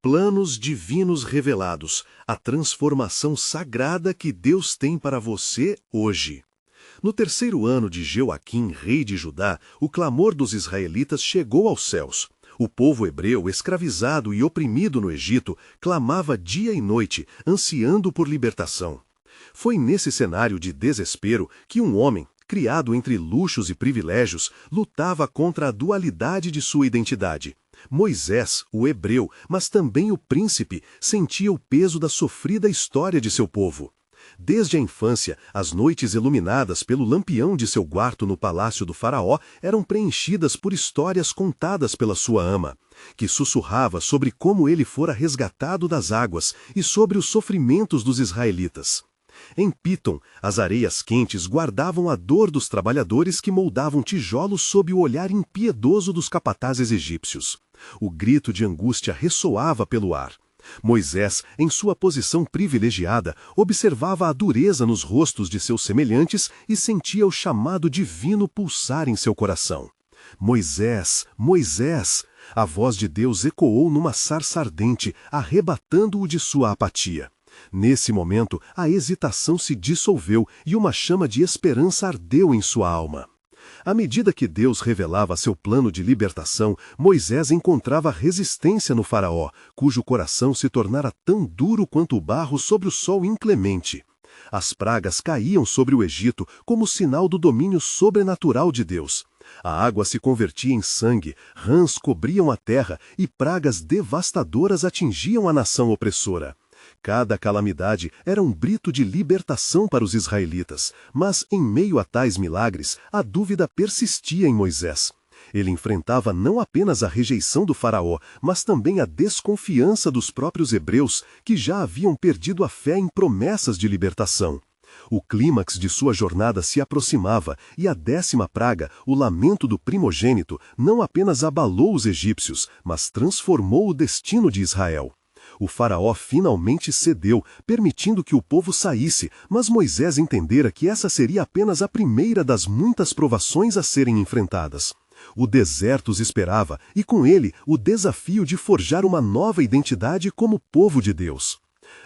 Planos divinos revelados, a transformação sagrada que Deus tem para você hoje. No terceiro ano de Jeoaquim, rei de Judá, o clamor dos israelitas chegou aos céus. O povo hebreu, escravizado e oprimido no Egito, clamava dia e noite, ansiando por libertação. Foi nesse cenário de desespero que um homem, criado entre luxos e privilégios, lutava contra a dualidade de sua identidade. Moisés, o hebreu, mas também o príncipe, sentia o peso da sofrida história de seu povo. Desde a infância, as noites iluminadas pelo lampião de seu quarto no palácio do faraó eram preenchidas por histórias contadas pela sua ama, que sussurrava sobre como ele fora resgatado das águas e sobre os sofrimentos dos israelitas. Em Pitom, as areias quentes guardavam a dor dos trabalhadores que moldavam tijolos sob o olhar impiedoso dos capatazes egípcios. O grito de angústia ressoava pelo ar. Moisés, em sua posição privilegiada, observava a dureza nos rostos de seus semelhantes e sentia o chamado divino pulsar em seu coração. Moisés, Moisés! A voz de Deus ecoou numa sarça ardente, arrebatando-o de sua apatia. Nesse momento, a hesitação se dissolveu e uma chama de esperança ardeu em sua alma. À medida que Deus revelava seu plano de libertação, Moisés encontrava resistência no faraó, cujo coração se tornara tão duro quanto o barro sobre o sol inclemente. As pragas caíam sobre o Egito como sinal do domínio sobrenatural de Deus. A água se convertia em sangue, rãs cobriam a terra e pragas devastadoras atingiam a nação opressora. Cada calamidade era um grito de libertação para os israelitas, mas, em meio a tais milagres, a dúvida persistia em Moisés. Ele enfrentava não apenas a rejeição do faraó, mas também a desconfiança dos próprios hebreus, que já haviam perdido a fé em promessas de libertação. O clímax de sua jornada se aproximava e a 10ª praga, o lamento do primogênito, não apenas abalou os egípcios, mas transformou o destino de Israel. O faraó finalmente cedeu, permitindo que o povo saísse, mas Moisés entendera que essa seria apenas a primeira das muitas provações a serem enfrentadas. O deserto os esperava, e com ele o desafio de forjar uma nova identidade como povo de Deus.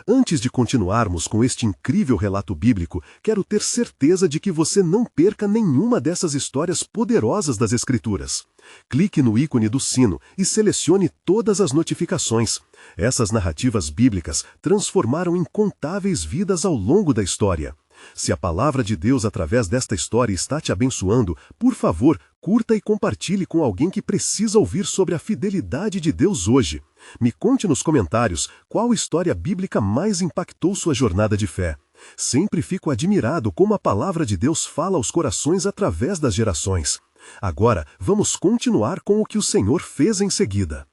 Antes de continuarmos com este incrível relato bíblico, quero ter certeza de que você não perca nenhuma dessas histórias poderosas das Escrituras. Clique no ícone do sino e selecione todas as notificações. Essas narrativas bíblicas transformaram incontáveis vidas ao longo da história. Se a palavra de Deus através desta história está te abençoando, por favor, curta e compartilhe com alguém que precisa ouvir sobre a fidelidade de Deus hoje. Me conte nos comentários qual história bíblica mais impactou sua jornada de fé. Sempre fico admirado como a palavra de Deus fala aos corações através das gerações. Agora, vamos continuar com o que o Senhor fez em seguida.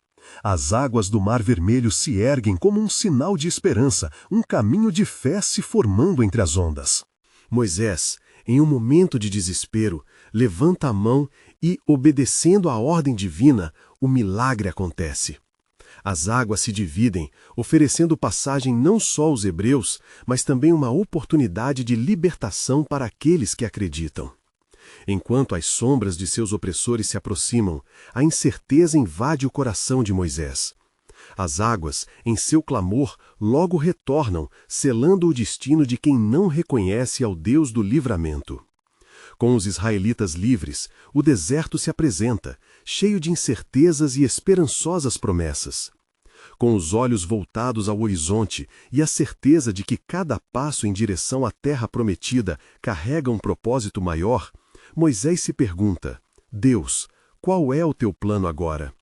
As águas do Mar Vermelho se erguem como um sinal de esperança, um caminho de fé se formando entre as ondas. Moisés, em um momento de desespero, levanta a mão e, obedecendo à ordem divina, o milagre acontece. As águas se dividem, oferecendo passagem não só aos hebreus, mas também uma oportunidade de libertação para aqueles que acreditam. Enquanto as sombras de seus opressores se aproximam, a incerteza invade o coração de Moisés. As águas, em seu clamor, logo retornam, selando o destino de quem não reconhece ao Deus do livramento. Com os israelitas livres, o deserto se apresenta, cheio de incertezas e esperançosas promessas. Com os olhos voltados ao horizonte e a certeza de que cada passo em direção à terra prometida carrega um propósito maior, Moisés se pergunta: Deus, qual é o teu plano agora?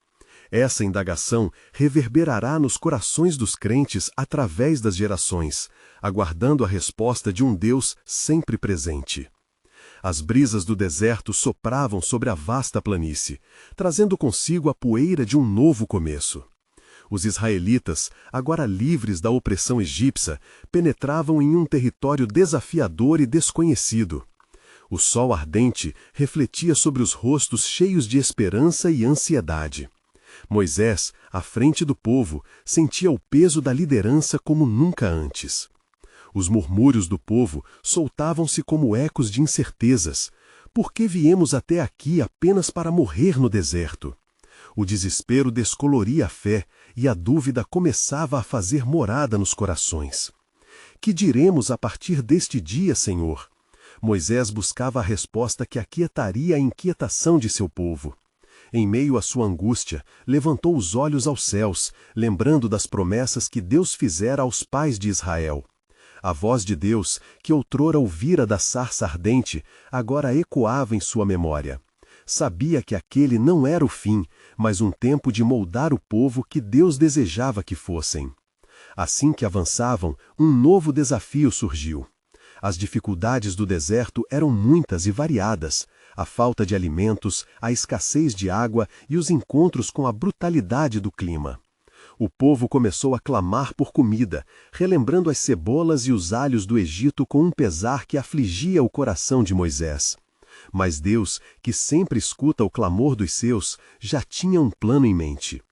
Essa indagação reverberará nos corações dos crentes através das gerações, aguardando a resposta de um Deus sempre presente. As brisas do deserto sopravam sobre a vasta planície, trazendo consigo a poeira de um novo começo. Os israelitas, agora livres da opressão egípcia, penetravam em um território desafiador e desconhecido. O sol ardente refletia sobre os rostos cheios de esperança e ansiedade. Moisés, à frente do povo, sentia o peso da liderança como nunca antes. Os murmúrios do povo soltavam-se como ecos de incertezas. Por que viemos até aqui apenas para morrer no deserto? O desespero descoloria a fé e a dúvida começava a fazer morada nos corações. Que diremos a partir deste dia, Senhor? Moisés buscava a resposta que aquietaria a inquietação de seu povo. Em meio à sua angústia, levantou os olhos aos céus, lembrando das promessas que Deus fizera aos pais de Israel. A voz de Deus, que outrora ouvira da sarça ardente, agora ecoava em sua memória. Sabia que aquele não era o fim, mas um tempo de moldar o povo que Deus desejava que fossem. Assim que avançavam, um novo desafio surgiu. As dificuldades do deserto eram muitas e variadas. A falta de alimentos, a escassez de água e os encontros com a brutalidade do clima. O povo começou a clamar por comida, relembrando as cebolas e os alhos do Egito com um pesar que afligia o coração de Moisés. Mas Deus, que sempre escuta o clamor dos seus, já tinha um plano em mente.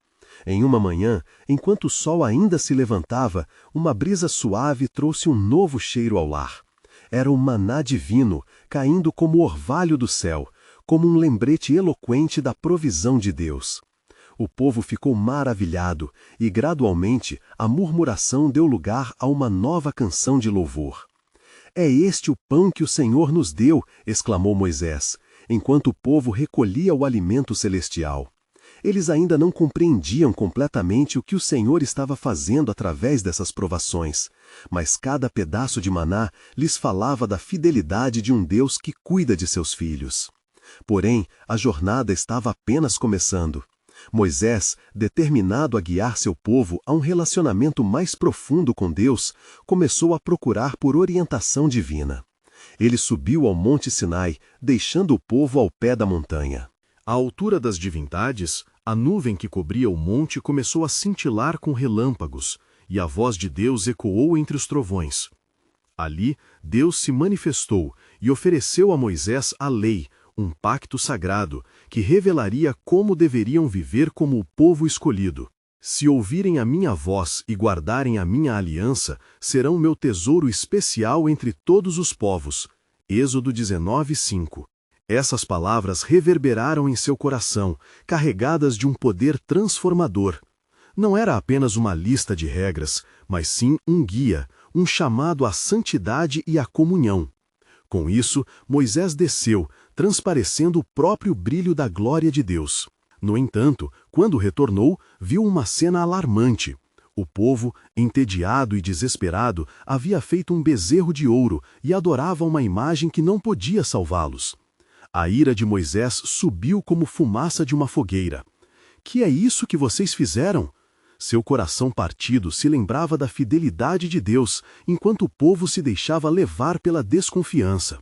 Em uma manhã, enquanto o sol ainda se levantava, uma brisa suave trouxe um novo cheiro ao lar. Era o maná divino, caindo como orvalho do céu, como um lembrete eloquente da provisão de Deus. O povo ficou maravilhado e, gradualmente, a murmuração deu lugar a uma nova canção de louvor. "É este o pão que o Senhor nos deu", exclamou Moisés, enquanto o povo recolhia o alimento celestial. Eles ainda não compreendiam completamente o que o Senhor estava fazendo através dessas provações, mas cada pedaço de maná lhes falava da fidelidade de um Deus que cuida de seus filhos. Porém, a jornada estava apenas começando. Moisés, determinado a guiar seu povo a um relacionamento mais profundo com Deus, começou a procurar por orientação divina. Ele subiu ao Monte Sinai, deixando o povo ao pé da montanha. À altura das divindades, a nuvem que cobria o monte começou a cintilar com relâmpagos, e a voz de Deus ecoou entre os trovões. Ali, Deus se manifestou e ofereceu a Moisés a lei, um pacto sagrado, que revelaria como deveriam viver como o povo escolhido. "Se ouvirem a minha voz e guardarem a minha aliança, serão meu tesouro especial entre todos os povos." Êxodo 19:5. Essas palavras reverberaram em seu coração, carregadas de um poder transformador. Não era apenas uma lista de regras, mas sim um guia, um chamado à santidade e à comunhão. Com isso, Moisés desceu, transparecendo o próprio brilho da glória de Deus. No entanto, quando retornou, viu uma cena alarmante. O povo, entediado e desesperado, havia feito um bezerro de ouro e adorava uma imagem que não podia salvá-los. A ira de Moisés subiu como fumaça de uma fogueira. "Que é isso que vocês fizeram?" Seu coração partido se lembrava da fidelidade de Deus, enquanto o povo se deixava levar pela desconfiança.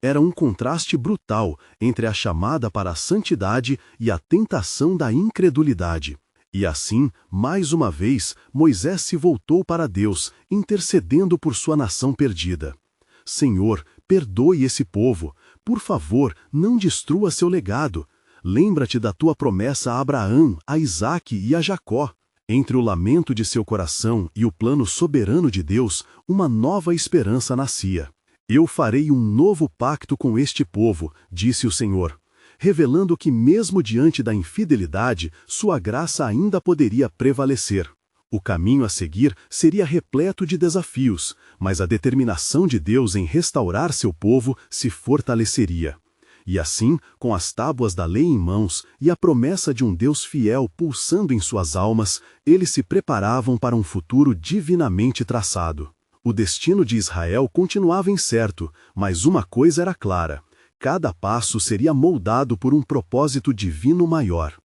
Era um contraste brutal entre a chamada para a santidade e a tentação da incredulidade. E assim, mais uma vez, Moisés se voltou para Deus, intercedendo por sua nação perdida. "Senhor, perdoe esse povo. Por favor, não destrua seu legado. Lembra-te da tua promessa a Abraão, a Isaque e a Jacó." Entre o lamento de seu coração e o plano soberano de Deus, uma nova esperança nascia. "Eu farei um novo pacto com este povo", disse o Senhor, revelando que mesmo diante da infidelidade, sua graça ainda poderia prevalecer. O caminho a seguir seria repleto de desafios, mas a determinação de Deus em restaurar seu povo se fortaleceria. E assim, com as tábuas da lei em mãos e a promessa de um Deus fiel pulsando em suas almas, eles se preparavam para um futuro divinamente traçado. O destino de Israel continuava incerto, mas uma coisa era clara: cada passo seria moldado por um propósito divino maior.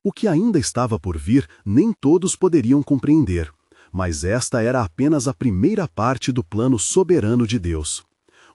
O que ainda estava por vir, nem todos poderiam compreender, mas esta era apenas a primeira parte do plano soberano de Deus.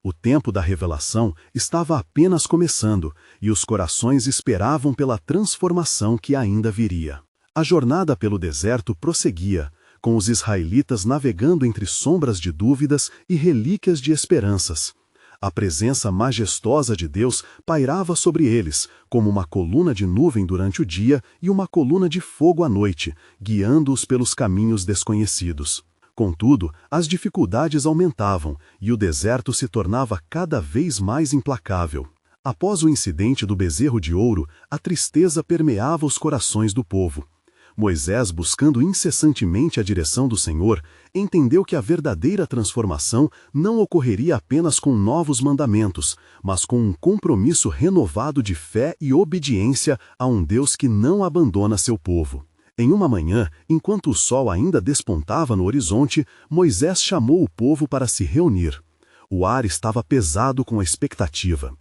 O tempo da revelação estava apenas começando, e os corações esperavam pela transformação que ainda viria. A jornada pelo deserto prosseguia, com os israelitas navegando entre sombras de dúvidas e relíquias de esperanças. A presença majestosa de Deus pairava sobre eles, como uma coluna de nuvem durante o dia e uma coluna de fogo à noite, guiando-os pelos caminhos desconhecidos. Contudo, as dificuldades aumentavam e o deserto se tornava cada vez mais implacável. Após o incidente do bezerro de ouro, a tristeza permeava os corações do povo. Moisés, buscando incessantemente a direção do Senhor, entendeu que a verdadeira transformação não ocorreria apenas com novos mandamentos, mas com um compromisso renovado de fé e obediência a um Deus que não abandona seu povo. Em uma manhã, enquanto o sol ainda despontava no horizonte, Moisés chamou o povo para se reunir. O ar estava pesado com a expectativa.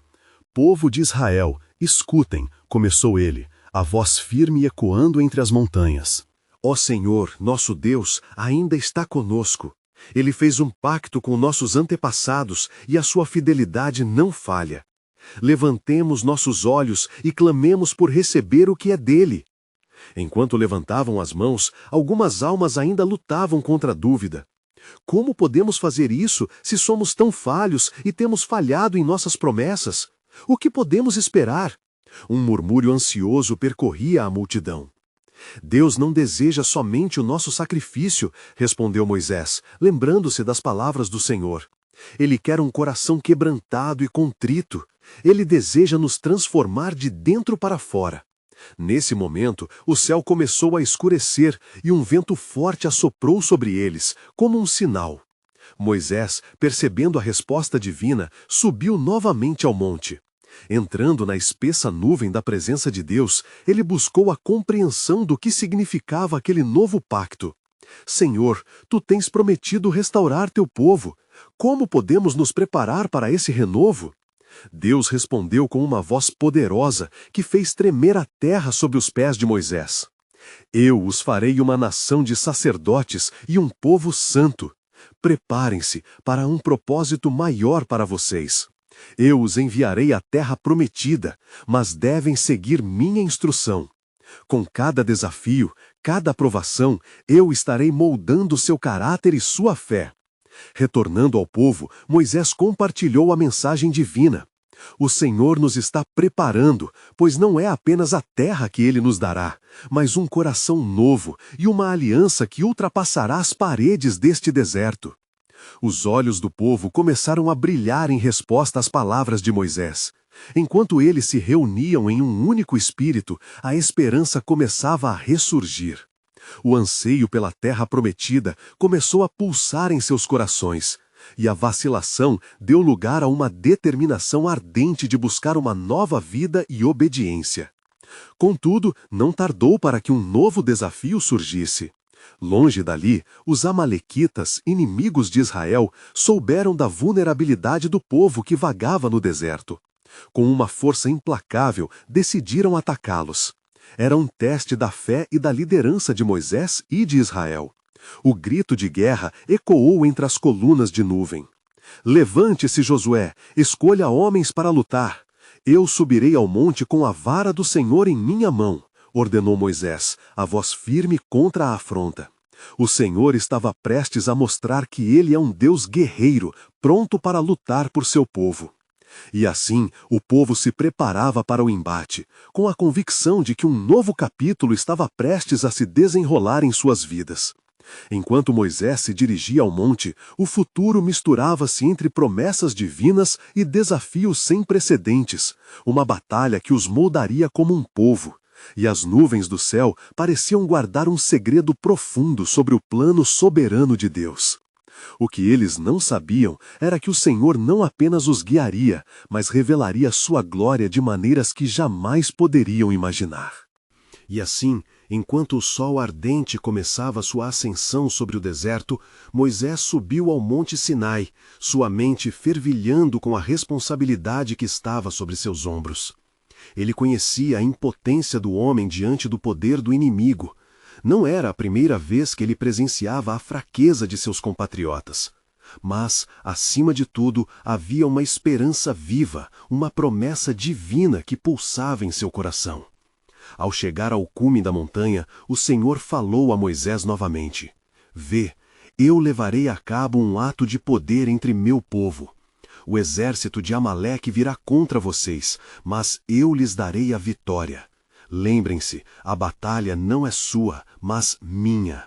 «Povo de Israel, escutem», começou ele, a voz firme ecoando entre as montanhas. Ó Senhor, nosso Deus, ainda está conosco. Ele fez um pacto com nossos antepassados e a sua fidelidade não falha. Levantemos nossos olhos e clamemos por receber o que é dele. Enquanto levantavam as mãos, algumas almas ainda lutavam contra a dúvida. Como podemos fazer isso se somos tão falhos e temos falhado em nossas promessas? O que podemos esperar? Um murmúrio ansioso percorria a multidão. Deus não deseja somente o nosso sacrifício, respondeu Moisés, lembrando-se das palavras do Senhor. Ele quer um coração quebrantado e contrito. Ele deseja nos transformar de dentro para fora. Nesse momento, o céu começou a escurecer e um vento forte assoprou sobre eles, como um sinal. Moisés, percebendo a resposta divina, subiu novamente ao monte. Entrando na espessa nuvem da presença de Deus, ele buscou a compreensão do que significava aquele novo pacto. Senhor, tu tens prometido restaurar teu povo. Como podemos nos preparar para esse renovo? Deus respondeu com uma voz poderosa que fez tremer a terra sob os pés de Moisés. Eu os farei uma nação de sacerdotes e um povo santo. Preparem-se para um propósito maior para vocês. Eu os enviarei à terra prometida, mas devem seguir minha instrução. Com cada desafio, cada provação, eu estarei moldando seu caráter e sua fé. Retornando ao povo, Moisés compartilhou a mensagem divina. O Senhor nos está preparando, pois não é apenas a terra que Ele nos dará, mas um coração novo e uma aliança que ultrapassará as paredes deste deserto. Os olhos do povo começaram a brilhar em resposta às palavras de Moisés. Enquanto eles se reuniam em um único espírito, a esperança começava a ressurgir. O anseio pela terra prometida começou a pulsar em seus corações, e a vacilação deu lugar a uma determinação ardente de buscar uma nova vida e obediência. Contudo, não tardou para que um novo desafio surgisse. Longe dali, os amalequitas, inimigos de Israel, souberam da vulnerabilidade do povo que vagava no deserto. Com uma força implacável, decidiram atacá-los. Era um teste da fé e da liderança de Moisés e de Israel. O grito de guerra ecoou entre as colunas de nuvem. Levante-se, Josué, escolha homens para lutar. Eu subirei ao monte com a vara do Senhor em minha mão, ordenou Moisés, a voz firme contra a afronta. O Senhor estava prestes a mostrar que ele é um Deus guerreiro, pronto para lutar por seu povo. E assim, o povo se preparava para o embate, com a convicção de que um novo capítulo estava prestes a se desenrolar em suas vidas. Enquanto Moisés se dirigia ao monte, o futuro misturava-se entre promessas divinas e desafios sem precedentes, uma batalha que os moldaria como um povo. E as nuvens do céu pareciam guardar um segredo profundo sobre o plano soberano de Deus. O que eles não sabiam era que o Senhor não apenas os guiaria, mas revelaria sua glória de maneiras que jamais poderiam imaginar. E assim, enquanto o sol ardente começava sua ascensão sobre o deserto, Moisés subiu ao Monte Sinai, sua mente fervilhando com a responsabilidade que estava sobre seus ombros. Ele conhecia a impotência do homem diante do poder do inimigo. Não era a primeira vez que ele presenciava a fraqueza de seus compatriotas. Mas, acima de tudo, havia uma esperança viva, uma promessa divina que pulsava em seu coração. Ao chegar ao cume da montanha, o Senhor falou a Moisés novamente. Vê, eu levarei a cabo um ato de poder entre meu povo. O exército de Amaleque virá contra vocês, mas eu lhes darei a vitória. Lembrem-se, a batalha não é sua, mas minha.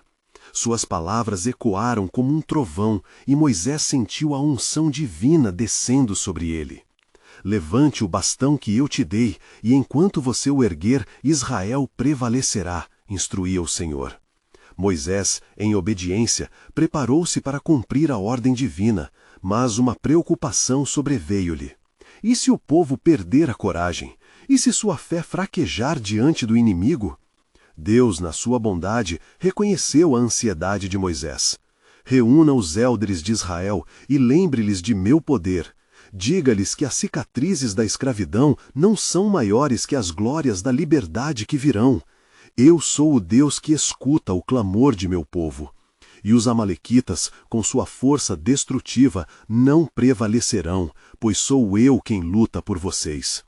Suas palavras ecoaram como um trovão, e Moisés sentiu a unção divina descendo sobre ele. Levante o bastão que eu te dei, e enquanto você o erguer, Israel prevalecerá, instruía o Senhor. Moisés, em obediência, preparou-se para cumprir a ordem divina, mas uma preocupação sobreveio-lhe. E se o povo perder a coragem? E se sua fé fraquejar diante do inimigo? Deus, na sua bondade, reconheceu a ansiedade de Moisés. Reúna os élderes de Israel e lembre-lhes de meu poder. Diga-lhes que as cicatrizes da escravidão não são maiores que as glórias da liberdade que virão. Eu sou o Deus que escuta o clamor de meu povo. E os amalequitas, com sua força destrutiva, não prevalecerão, pois sou eu quem luta por vocês.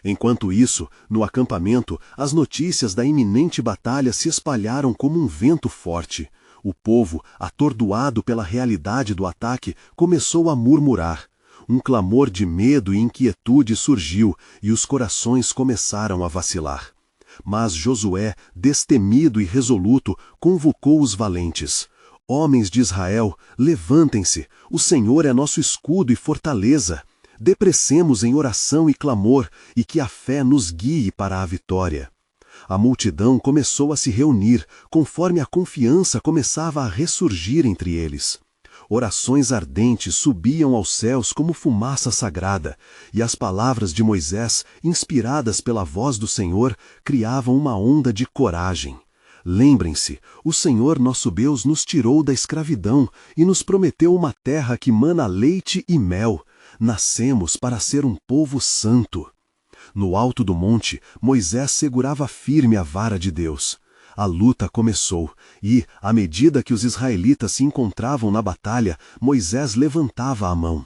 Enquanto isso, no acampamento, as notícias da iminente batalha se espalharam como um vento forte. O povo, atordoado pela realidade do ataque, começou a murmurar. Um clamor de medo e inquietude surgiu, e os corações começaram a vacilar. Mas Josué, destemido e resoluto, convocou os valentes. Homens de Israel, levantem-se, o Senhor é nosso escudo e fortaleza. Depressemos em oração e clamor, e que a fé nos guie para a vitória. A multidão começou a se reunir, conforme a confiança começava a ressurgir entre eles. Orações ardentes subiam aos céus como fumaça sagrada, e as palavras de Moisés, inspiradas pela voz do Senhor, criavam uma onda de coragem. Lembrem-se, o Senhor nosso Deus nos tirou da escravidão e nos prometeu uma terra que mana leite e mel. Nascemos para ser um povo santo. No alto do monte, Moisés segurava firme a vara de Deus. A luta começou, e, à medida que os israelitas se encontravam na batalha, Moisés levantava a mão.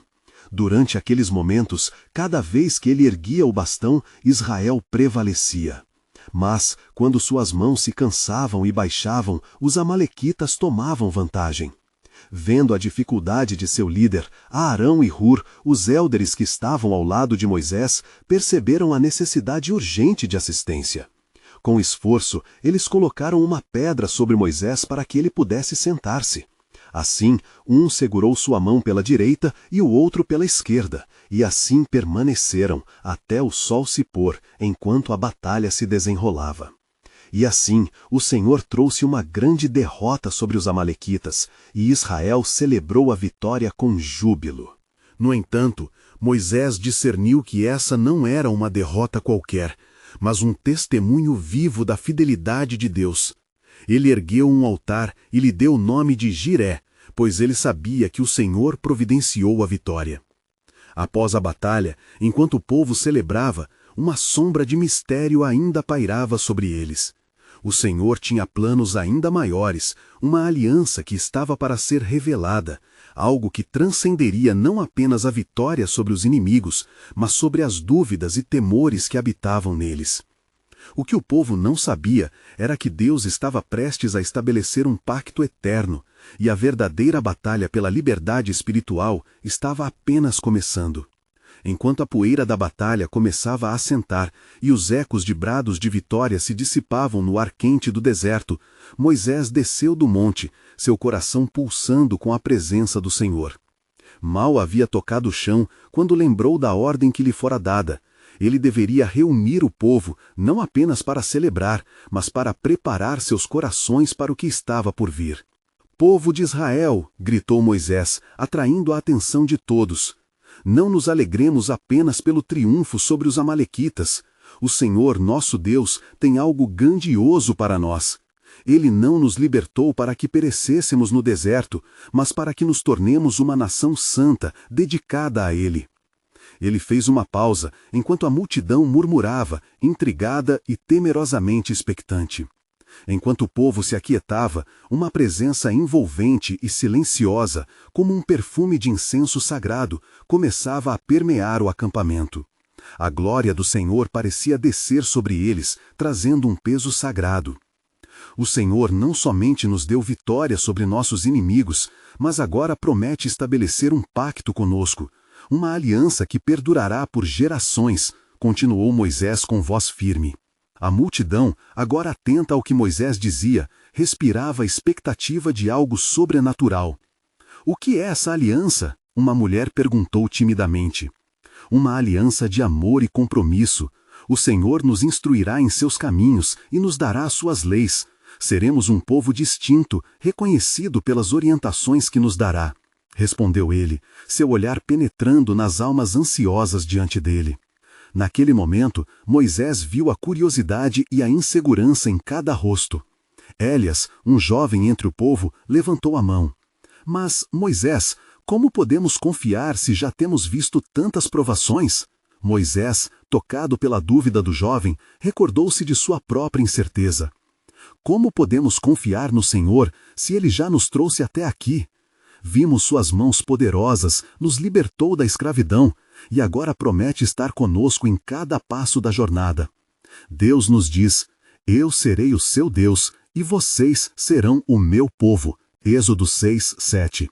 Durante aqueles momentos, cada vez que ele erguia o bastão, Israel prevalecia. Mas, quando suas mãos se cansavam e baixavam, os amalequitas tomavam vantagem. Vendo a dificuldade de seu líder, Arão e Hur, os élderes que estavam ao lado de Moisés, perceberam a necessidade urgente de assistência. Com esforço, eles colocaram uma pedra sobre Moisés para que ele pudesse sentar-se. Assim, um segurou sua mão pela direita e o outro pela esquerda, e assim permaneceram até o sol se pôr, enquanto a batalha se desenrolava. E assim, o Senhor trouxe uma grande derrota sobre os amalequitas, e Israel celebrou a vitória com júbilo. No entanto, Moisés discerniu que essa não era uma derrota qualquer, mas um testemunho vivo da fidelidade de Deus. Ele ergueu um altar e lhe deu o nome de Jiré, pois ele sabia que o Senhor providenciou a vitória. Após a batalha, enquanto o povo celebrava, uma sombra de mistério ainda pairava sobre eles. O Senhor tinha planos ainda maiores, uma aliança que estava para ser revelada, algo que transcenderia não apenas a vitória sobre os inimigos, mas sobre as dúvidas e temores que habitavam neles. O que o povo não sabia era que Deus estava prestes a estabelecer um pacto eterno, e a verdadeira batalha pela liberdade espiritual estava apenas começando. Enquanto a poeira da batalha começava a assentar e os ecos de brados de vitória se dissipavam no ar quente do deserto, Moisés desceu do monte, seu coração pulsando com a presença do Senhor. Mal havia tocado o chão quando lembrou da ordem que lhe fora dada. Ele deveria reunir o povo, não apenas para celebrar, mas para preparar seus corações para o que estava por vir. «Povo de Israel!» gritou Moisés, atraindo a atenção de todos. Não nos alegremos apenas pelo triunfo sobre os amalequitas. O Senhor, nosso Deus, tem algo grandioso para nós. Ele não nos libertou para que perecêssemos no deserto, mas para que nos tornemos uma nação santa, dedicada a Ele. Ele fez uma pausa, enquanto a multidão murmurava, intrigada e temerosamente expectante. Enquanto o povo se aquietava, uma presença envolvente e silenciosa, como um perfume de incenso sagrado, começava a permear o acampamento. A glória do Senhor parecia descer sobre eles, trazendo um peso sagrado. O Senhor não somente nos deu vitória sobre nossos inimigos, mas agora promete estabelecer um pacto conosco, uma aliança que perdurará por gerações, continuou Moisés com voz firme. A multidão, agora atenta ao que Moisés dizia, respirava a expectativa de algo sobrenatural. «O que é essa aliança?» uma mulher perguntou timidamente. uma aliança de amor e compromisso. O Senhor nos instruirá em seus caminhos e nos dará as suas leis. Seremos um povo distinto, reconhecido pelas orientações que nos dará. Respondeu ele, seu olhar penetrando nas almas ansiosas diante dele. Naquele momento, Moisés viu a curiosidade e a insegurança em cada rosto. Élias, um jovem entre o povo, levantou a mão. Mas, Moisés, como podemos confiar se já temos visto tantas provações? Moisés, tocado pela dúvida do jovem, recordou-se de sua própria incerteza. Como podemos confiar no Senhor se Ele já nos trouxe até aqui? Vimos suas mãos poderosas, nos libertou da escravidão, e agora promete estar conosco em cada passo da jornada. Deus nos diz, eu serei o seu Deus, e vocês serão o meu povo. Êxodo 6, 7.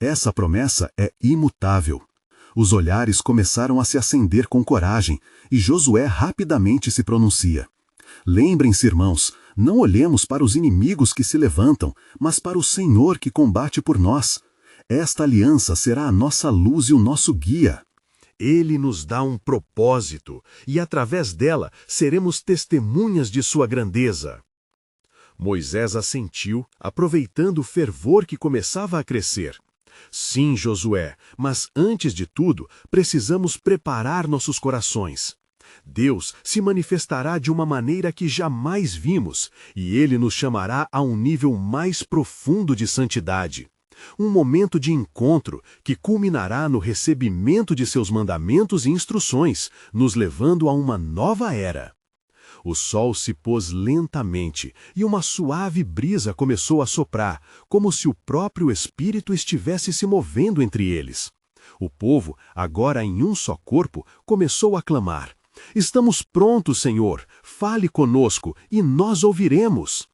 Essa promessa é imutável. Os olhares começaram a se acender com coragem, e Josué rapidamente se pronuncia. Lembrem-se, irmãos, não olhemos para os inimigos que se levantam, mas para o Senhor que combate por nós. Esta aliança será a nossa luz e o nosso guia. Ele nos dá um propósito, e através dela seremos testemunhas de sua grandeza. Moisés assentiu, aproveitando o fervor que começava a crescer. Sim, Josué, mas antes de tudo, precisamos preparar nossos corações. Deus se manifestará de uma maneira que jamais vimos, e Ele nos chamará a um nível mais profundo de santidade. Um momento de encontro que culminará no recebimento de seus mandamentos e instruções, nos levando a uma nova era. O sol se pôs lentamente e uma suave brisa começou a soprar, como se o próprio Espírito estivesse se movendo entre eles. O povo, agora em um só corpo, começou a clamar: Estamos prontos, Senhor, fale conosco e nós ouviremos.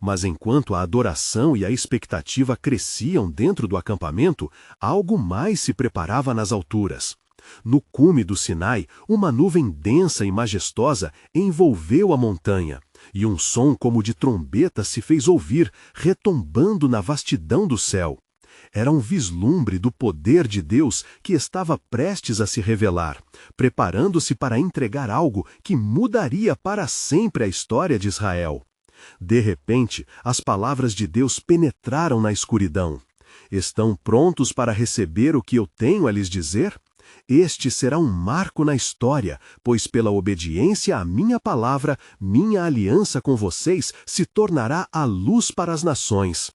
Mas enquanto a adoração e a expectativa cresciam dentro do acampamento, algo mais se preparava nas alturas. No cume do Sinai, uma nuvem densa e majestosa envolveu a montanha, e um som como de trombeta se fez ouvir, retombando na vastidão do céu. Era um vislumbre do poder de Deus que estava prestes a se revelar, preparando-se para entregar algo que mudaria para sempre a história de Israel. De repente, as palavras de Deus penetraram na escuridão. Estão prontos para receber o que eu tenho a lhes dizer? Este será um marco na história, pois pela obediência à minha palavra, minha aliança com vocês se tornará a luz para as nações.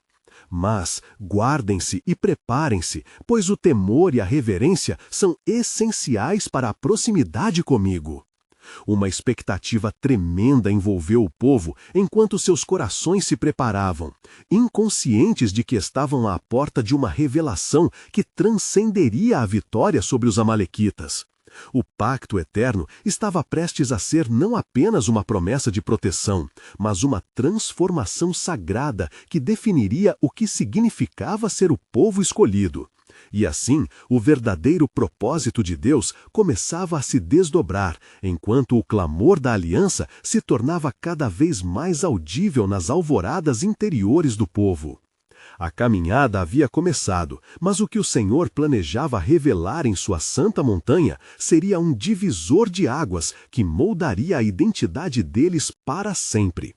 Mas guardem-se e preparem-se, pois o temor e a reverência são essenciais para a proximidade comigo. Uma expectativa tremenda envolveu o povo enquanto seus corações se preparavam, inconscientes de que estavam à porta de uma revelação que transcenderia a vitória sobre os amalequitas. O pacto eterno estava prestes a ser não apenas uma promessa de proteção, mas uma transformação sagrada que definiria o que significava ser o povo escolhido. E assim, o verdadeiro propósito de Deus começava a se desdobrar, enquanto o clamor da aliança se tornava cada vez mais audível nas alvoradas interiores do povo. A caminhada havia começado, mas o que o Senhor planejava revelar em sua santa montanha seria um divisor de águas que moldaria a identidade deles para sempre.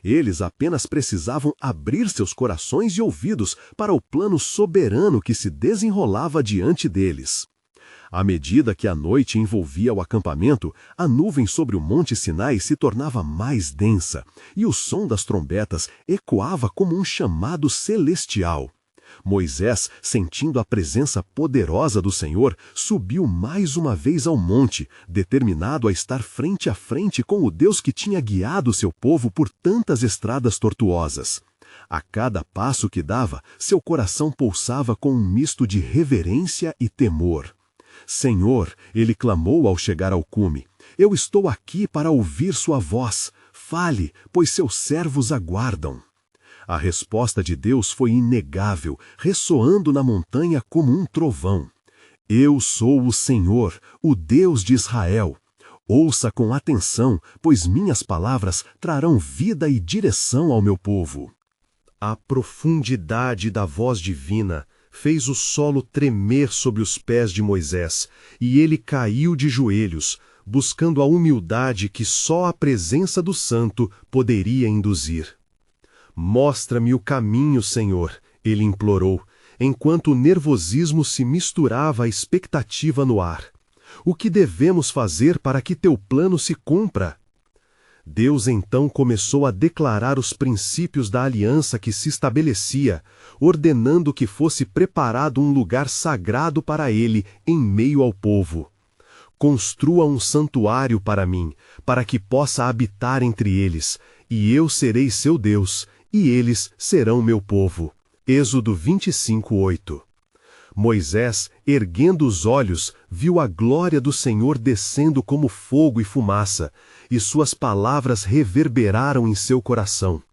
Eles apenas precisavam abrir seus corações e ouvidos para o plano soberano que se desenrolava diante deles. À medida que a noite envolvia o acampamento, a nuvem sobre o Monte Sinai se tornava mais densa, e o som das trombetas ecoava como um chamado celestial. Moisés, sentindo a presença poderosa do Senhor, subiu mais uma vez ao monte, determinado a estar frente a frente com o Deus que tinha guiado seu povo por tantas estradas tortuosas. A cada passo que dava, seu coração pulsava com um misto de reverência e temor. Senhor, ele clamou ao chegar ao cume, eu estou aqui para ouvir sua voz. Fale, pois seus servos aguardam. A resposta de Deus foi inegável, ressoando na montanha como um trovão. Eu sou o Senhor, o Deus de Israel. Ouça com atenção, pois minhas palavras trarão vida e direção ao meu povo. A profundidade da voz divina fez o solo tremer sob os pés de Moisés, e ele caiu de joelhos, buscando a humildade que só a presença do Santo poderia induzir. Mostra-me o caminho, Senhor, ele implorou, enquanto o nervosismo se misturava à expectativa no ar. O que devemos fazer para que teu plano se cumpra? Deus então começou a declarar os princípios da aliança que se estabelecia, ordenando que fosse preparado um lugar sagrado para ele em meio ao povo. Construa um santuário para mim, para que possa habitar entre eles, e eu serei seu Deus, e eles serão meu povo. Êxodo 25:8. Moisés, erguendo os olhos, viu a glória do Senhor descendo como fogo e fumaça, e suas palavras reverberaram em seu coração.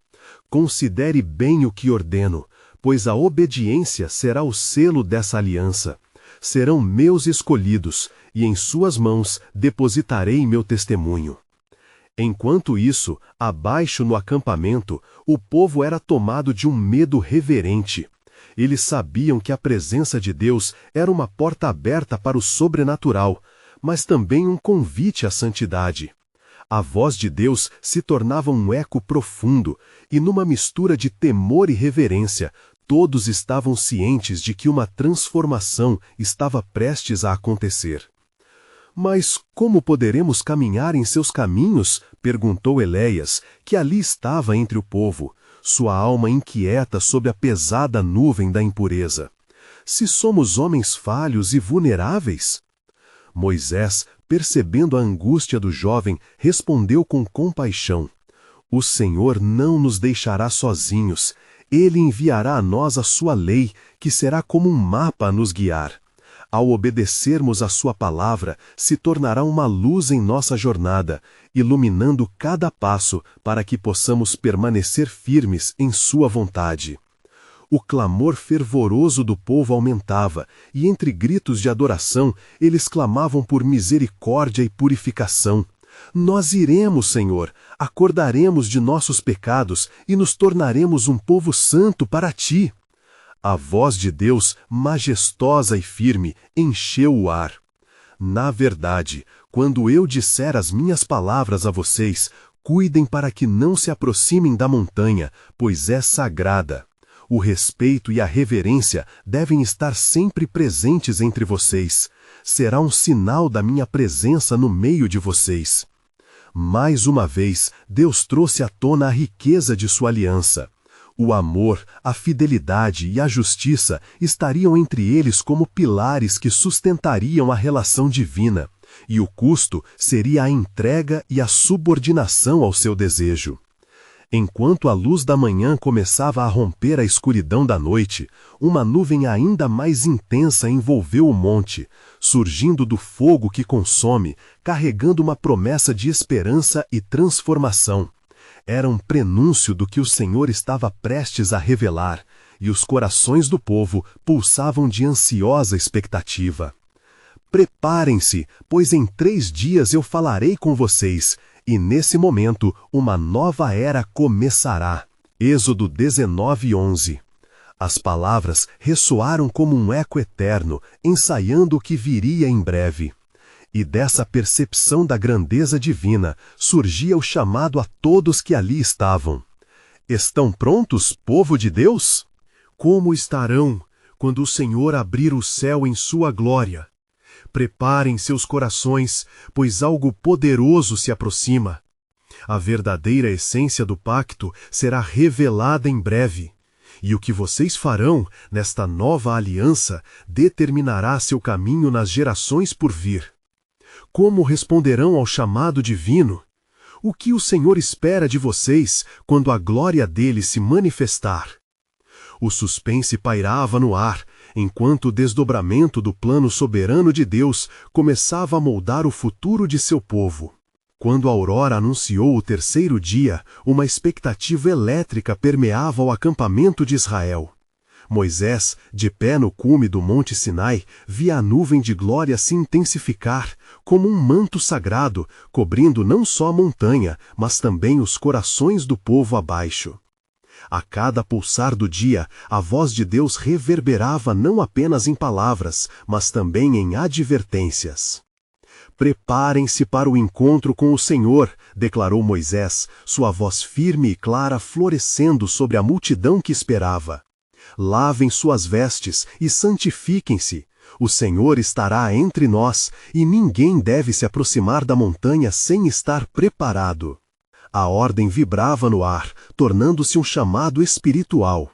Considere bem o que ordeno, pois a obediência será o selo dessa aliança. Serão meus escolhidos, e em suas mãos depositarei meu testemunho. Enquanto isso, abaixo no acampamento, o povo era tomado de um medo reverente. Eles sabiam que a presença de Deus era uma porta aberta para o sobrenatural, mas também um convite à santidade. A voz de Deus se tornava um eco profundo, e numa mistura de temor e reverência, todos estavam cientes de que uma transformação estava prestes a acontecer. Mas como poderemos caminhar em seus caminhos? Perguntou Eléias, que ali estava entre o povo, sua alma inquieta sob a pesada nuvem da impureza. Se somos homens falhos e vulneráveis? Moisés, percebendo a angústia do jovem, respondeu com compaixão: O Senhor não nos deixará sozinhos. Ele enviará a nós a sua lei, que será como um mapa a nos guiar. Ao obedecermos a sua palavra, se tornará uma luz em nossa jornada, iluminando cada passo para que possamos permanecer firmes em sua vontade. O clamor fervoroso do povo aumentava, e entre gritos de adoração, eles clamavam por misericórdia e purificação. Nós iremos, Senhor, acordaremos de nossos pecados e nos tornaremos um povo santo para ti. A voz de Deus, majestosa e firme, encheu o ar. Na verdade, quando eu disser as minhas palavras a vocês, cuidem para que não se aproximem da montanha, pois é sagrada. O respeito e a reverência devem estar sempre presentes entre vocês. Será um sinal da minha presença no meio de vocês. Mais uma vez, Deus trouxe à tona a riqueza de sua aliança. O amor, a fidelidade e a justiça estariam entre eles como pilares que sustentariam a relação divina, e o custo seria a entrega e a subordinação ao seu desejo. Enquanto a luz da manhã começava a romper a escuridão da noite, uma nuvem ainda mais intensa envolveu o monte, surgindo do fogo que consome, carregando uma promessa de esperança e transformação. Era um prenúncio do que o Senhor estava prestes a revelar, e os corações do povo pulsavam de ansiosa expectativa. Preparem-se, pois em 3 dias eu falarei com vocês, e nesse momento uma nova era começará. Êxodo 19:11. As palavras ressoaram como um eco eterno, ensaiando o que viria em breve. E dessa percepção da grandeza divina surgia o chamado a todos que ali estavam. Estão prontos, povo de Deus? Como estarão quando o Senhor abrir o céu em sua glória? Preparem seus corações, pois algo poderoso se aproxima. A verdadeira essência do pacto será revelada em breve, e o que vocês farão nesta nova aliança determinará seu caminho nas gerações por vir. Como responderão ao chamado divino? O que o Senhor espera de vocês quando a glória dele se manifestar? O suspense pairava no ar, enquanto o desdobramento do plano soberano de Deus começava a moldar o futuro de seu povo. Quando a aurora anunciou o 3º dia, uma expectativa elétrica permeava o acampamento de Israel. Moisés, de pé no cume do Monte Sinai, via a nuvem de glória se intensificar, como um manto sagrado, cobrindo não só a montanha, mas também os corações do povo abaixo. A cada pulsar do dia, a voz de Deus reverberava não apenas em palavras, mas também em advertências. Preparem-se para o encontro com o Senhor, declarou Moisés, sua voz firme e clara florescendo sobre a multidão que esperava. Lavem suas vestes e santifiquem-se. O Senhor estará entre nós, e ninguém deve se aproximar da montanha sem estar preparado. A ordem vibrava no ar, tornando-se um chamado espiritual.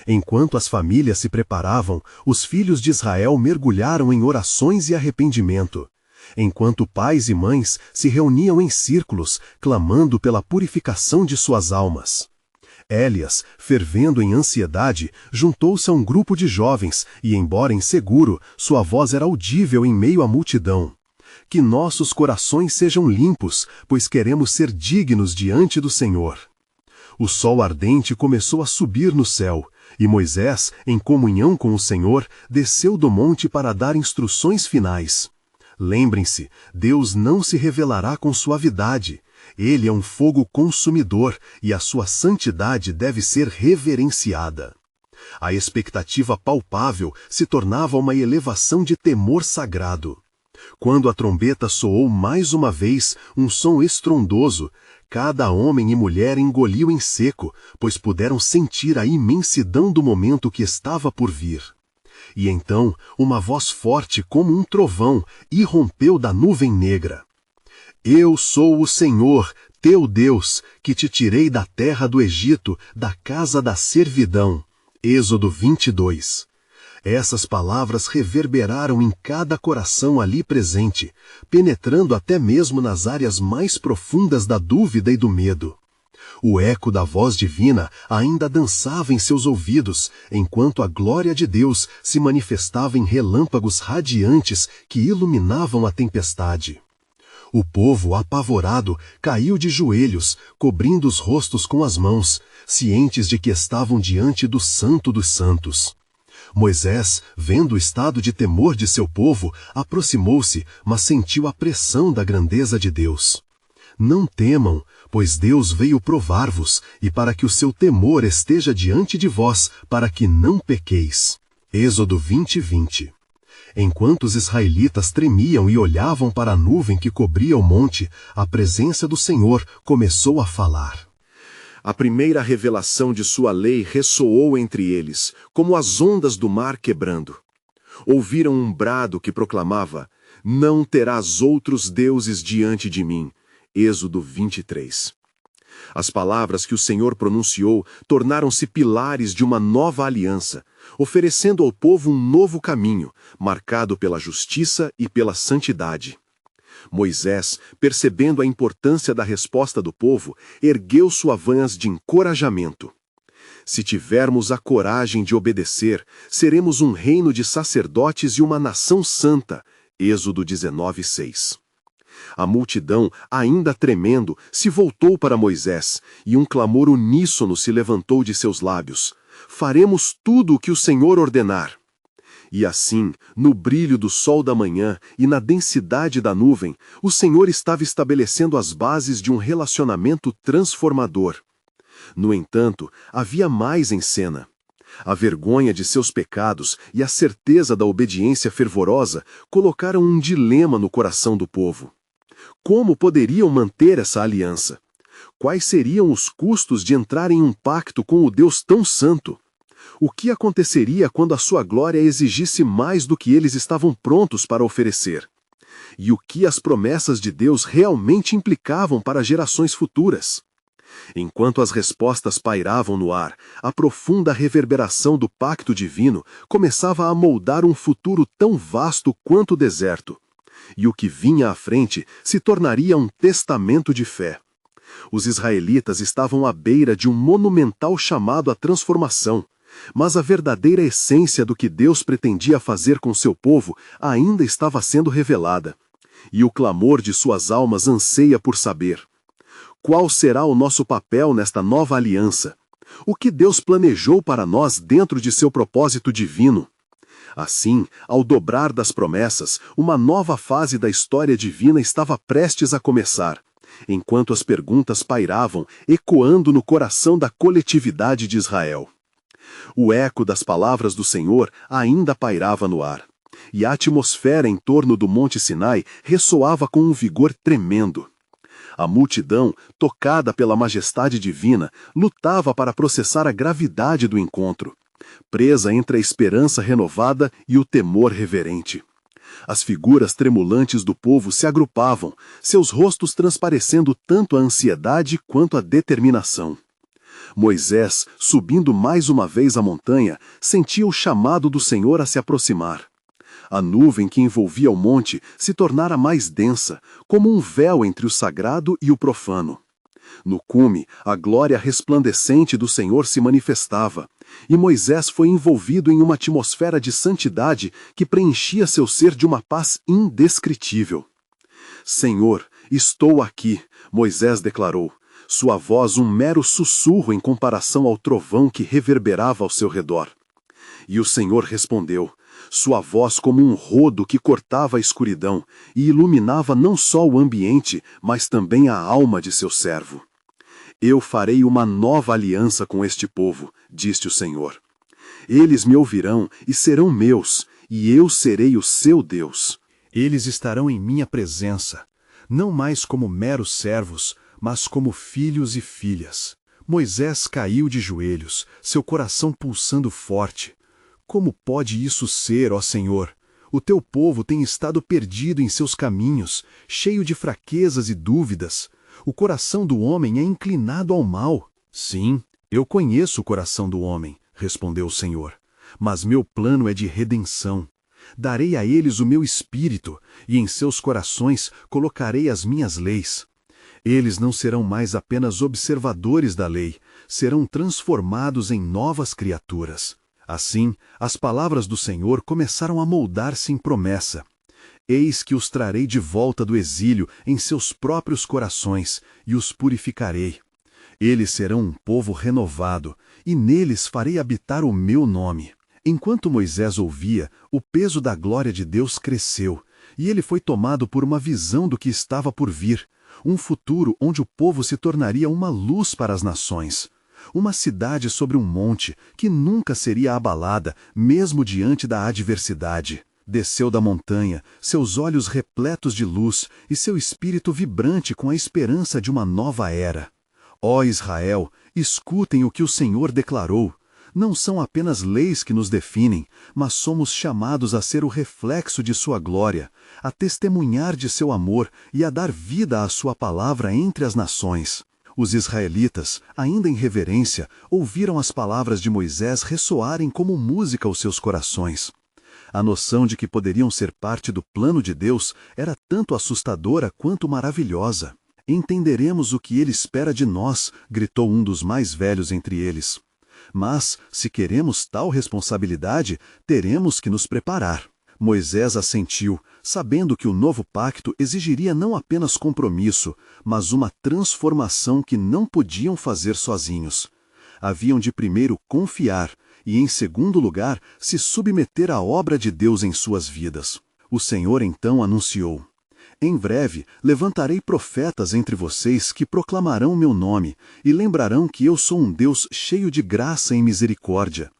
Enquanto as famílias se preparavam, os filhos de Israel mergulharam em orações e arrependimento. Enquanto pais e mães se reuniam em círculos, clamando pela purificação de suas almas. Élias, fervendo em ansiedade, juntou-se a um grupo de jovens e, embora inseguro, sua voz era audível em meio à multidão. Que nossos corações sejam limpos, pois queremos ser dignos diante do Senhor. O sol ardente começou a subir no céu, e Moisés, em comunhão com o Senhor, desceu do monte para dar instruções finais. Lembrem-se, Deus não se revelará com suavidade. Ele é um fogo consumidor e a sua santidade deve ser reverenciada. A expectativa palpável se tornava uma elevação de temor sagrado. Quando a trombeta soou mais uma vez, um som estrondoso, cada homem e mulher engoliu em seco, pois puderam sentir a imensidão do momento que estava por vir. E então, uma voz forte como um trovão irrompeu da nuvem negra. Eu sou o Senhor, teu Deus, que te tirei da terra do Egito, da casa da servidão. Êxodo 22. Essas palavras reverberaram em cada coração ali presente, penetrando até mesmo nas áreas mais profundas da dúvida e do medo. O eco da voz divina ainda dançava em seus ouvidos, enquanto a glória de Deus se manifestava em relâmpagos radiantes que iluminavam a tempestade. O povo, apavorado, caiu de joelhos, cobrindo os rostos com as mãos, cientes de que estavam diante do Santo dos Santos. Moisés, vendo o estado de temor de seu povo, aproximou-se, mas sentiu a pressão da grandeza de Deus. Não temam, pois Deus veio provar-vos, e para que o seu temor esteja diante de vós, para que não pequeis. Êxodo 20:20. Enquanto os israelitas tremiam e olhavam para a nuvem que cobria o monte, a presença do Senhor começou a falar. A primeira revelação de sua lei ressoou entre eles, como as ondas do mar quebrando. Ouviram um brado que proclamava: Não terás outros deuses diante de mim. Êxodo 23. As palavras que o Senhor pronunciou tornaram-se pilares de uma nova aliança, oferecendo ao povo um novo caminho, marcado pela justiça e pela santidade. Moisés, percebendo a importância da resposta do povo, ergueu sua voz de encorajamento. Se tivermos a coragem de obedecer, seremos um reino de sacerdotes e uma nação santa. Êxodo 19:6. A multidão, ainda tremendo, se voltou para Moisés, e um clamor uníssono se levantou de seus lábios: Faremos tudo o que o Senhor ordenar. E assim, no brilho do sol da manhã e na densidade da nuvem, o Senhor estava estabelecendo as bases de um relacionamento transformador. No entanto, havia mais em cena. A vergonha de seus pecados e a certeza da obediência fervorosa colocaram um dilema no coração do povo. Como poderiam manter essa aliança? Quais seriam os custos de entrar em um pacto com o Deus tão santo? O que aconteceria quando a sua glória exigisse mais do que eles estavam prontos para oferecer? E o que as promessas de Deus realmente implicavam para gerações futuras? Enquanto as respostas pairavam no ar, a profunda reverberação do pacto divino começava a moldar um futuro tão vasto quanto o deserto. E o que vinha à frente se tornaria um testamento de fé. Os israelitas estavam à beira de um monumental chamado à transformação, mas a verdadeira essência do que Deus pretendia fazer com seu povo ainda estava sendo revelada. E o clamor de suas almas anseia por saber: qual será o nosso papel nesta nova aliança? O que Deus planejou para nós dentro de seu propósito divino? Assim, ao dobrar das promessas, uma nova fase da história divina estava prestes a começar. enquanto as perguntas pairavam, ecoando no coração da coletividade de Israel. O eco das palavras do Senhor ainda pairava no ar, e a atmosfera em torno do Monte Sinai ressoava com um vigor tremendo. A multidão, tocada pela majestade divina, lutava para processar a gravidade do encontro, presa entre a esperança renovada e o temor reverente. As figuras tremulantes do povo se agrupavam, seus rostos transparecendo tanto a ansiedade quanto a determinação. Moisés, subindo mais uma vez a montanha, sentia o chamado do Senhor a se aproximar. A nuvem que envolvia o monte se tornara mais densa, como um véu entre o sagrado e o profano. No cume, a glória resplandecente do Senhor se manifestava, e Moisés foi envolvido em uma atmosfera de santidade que preenchia seu ser de uma paz indescritível. Senhor, estou aqui, Moisés declarou, sua voz um mero sussurro em comparação ao trovão que reverberava ao seu redor. E o Senhor respondeu, sua voz como um rodo que cortava a escuridão e iluminava não só o ambiente, mas também a alma de seu servo. Eu farei uma nova aliança com este povo, disse o Senhor. Eles me ouvirão e serão meus, e eu serei o seu Deus. Eles estarão em minha presença, não mais como meros servos, mas como filhos e filhas. Moisés caiu de joelhos, seu coração pulsando forte. Como pode isso ser, ó Senhor? O teu povo tem estado perdido em seus caminhos, cheio de fraquezas e dúvidas. O coração do homem é inclinado ao mal. Sim, eu conheço o coração do homem, respondeu o Senhor. Mas meu plano é de redenção. Darei a eles o meu espírito, e em seus corações colocarei as minhas leis. Eles não serão mais apenas observadores da lei, serão transformados em novas criaturas. Assim, as palavras do Senhor começaram a moldar-se em promessa. Eis que os trarei de volta do exílio em seus próprios corações, e os purificarei. Eles serão um povo renovado, e neles farei habitar o meu nome. Enquanto Moisés ouvia, o peso da glória de Deus cresceu, e ele foi tomado por uma visão do que estava por vir, um futuro onde o povo se tornaria uma luz para as nações. Uma cidade sobre um monte que nunca seria abalada, mesmo diante da adversidade. Desceu da montanha, seus olhos repletos de luz e seu espírito vibrante com a esperança de uma nova era. Ó Israel, escutem o que o Senhor declarou. Não são apenas leis que nos definem, mas somos chamados a ser o reflexo de sua glória, a testemunhar de seu amor e a dar vida à sua palavra entre as nações. Os israelitas, ainda em reverência, ouviram as palavras de Moisés ressoarem como música aos seus corações. A noção de que poderiam ser parte do plano de Deus era tanto assustadora quanto maravilhosa. Entenderemos o que ele espera de nós, gritou um dos mais velhos entre eles. Mas, se queremos tal responsabilidade, teremos que nos preparar. Moisés assentiu, sabendo que o novo pacto exigiria não apenas compromisso, mas uma transformação que não podiam fazer sozinhos. Haviam de primeiro confiar e, em segundo lugar, se submeter à obra de Deus em suas vidas. O Senhor então anunciou: em breve levantarei profetas entre vocês que proclamarão meu nome e lembrarão que eu sou um Deus cheio de graça e misericórdia.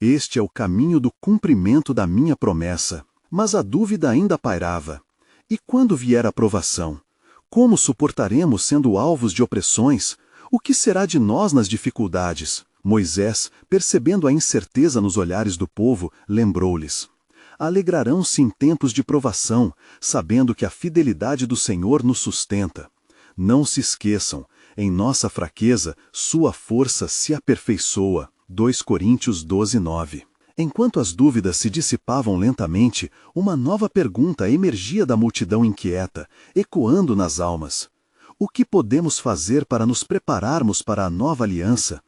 Este é o caminho do cumprimento da minha promessa. Mas a dúvida ainda pairava. E quando vier a provação? Como suportaremos sendo alvos de opressões? O que será de nós nas dificuldades? Moisés, percebendo a incerteza nos olhares do povo, lembrou-lhes: alegrarão-se em tempos de provação, sabendo que a fidelidade do Senhor nos sustenta. Não se esqueçam, em nossa fraqueza, sua força se aperfeiçoa. 2 Coríntios 12:9. Enquanto as dúvidas se dissipavam lentamente, uma nova pergunta emergia da multidão inquieta, ecoando nas almas. O que podemos fazer para nos prepararmos para a nova aliança?